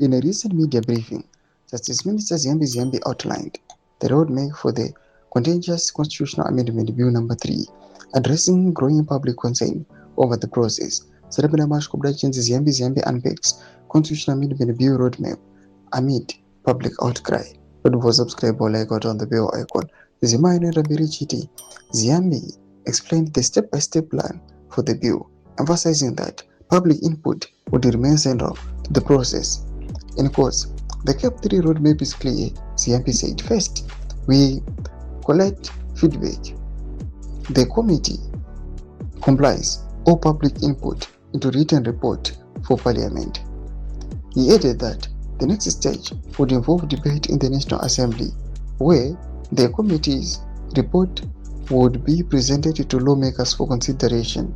In a recent media briefing, Justice Minister Ziyambi Ziyambi outlined the roadmap for the contentious Constitutional Amendment Bill Number 3, addressing growing public concern over the process. Sarabina Mash Kubdachin's Ziyambi Ziyambi unpacks Constitutional Amendment Bill roadmap amid public outcry. But for subscribe or like out on the bell icon. Zimaino Rabirichiti Ziyambi explained the step-by-step plan for the bill, emphasizing that public input would remain central to the process. In quotes, the CAP 3 roadmap is clear, CMP said. First, we collect feedback. The committee complies all public input into written report for Parliament. He added that the next stage would involve debate in the National Assembly, where the committee's report would be presented to lawmakers for consideration.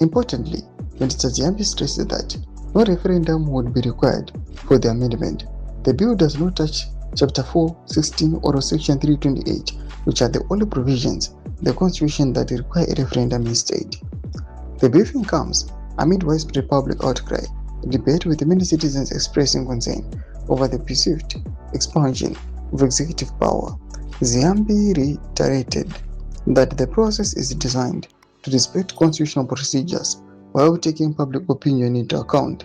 Importantly, Minister Ziyambi stressed that no referendum would be required for the amendment. The bill does not touch Chapter 416 or Section 328, which are the only provisions in the Constitution that require a referendum instead. The briefing comes amid widespread public outcry, debate with many citizens expressing concern over the perceived expansion of executive power. Ziyambi reiterated that the process is designed to respect constitutional procedures while taking public opinion into account.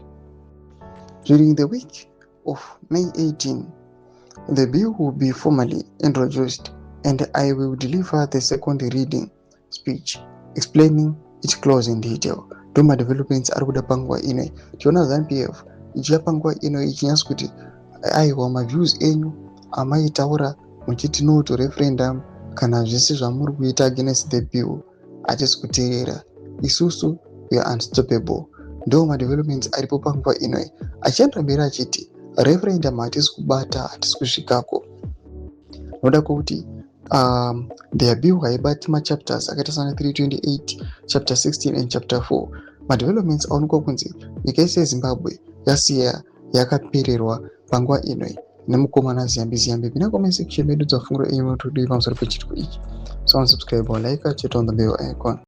During the week of May 18, the bill will be formally introduced and I will deliver the second reading speech explaining each clause in detail. Doma developments ari kudapangwa ine tiona ZANU-PF ichiyapangwa ino ichinyatsa kuti aiwa maviews enyu amaitaura muchiti no to referendum kana zvese zvamuri kuita against the bill hatisi kuteerera. Isusu we are unstoppable. Ndo madevelopments aripo panguva ino achienda mberi achiti referendum hatisi kubata, hatisi kusvikako. Noda kuti their bill haibati machapters akaita sana 328, chapter 16 and chapter 4. Madevelopments aonekwa kunzi nyika yese yeZimbabwe yasiya yakapererwa panguva ino nemukomana Ziyambi Ziyambi. Pina comment section medu dzafunguro enyu todiwa pamusoro pechitiko ichi. So unsubscribe or like, check on the bell icon.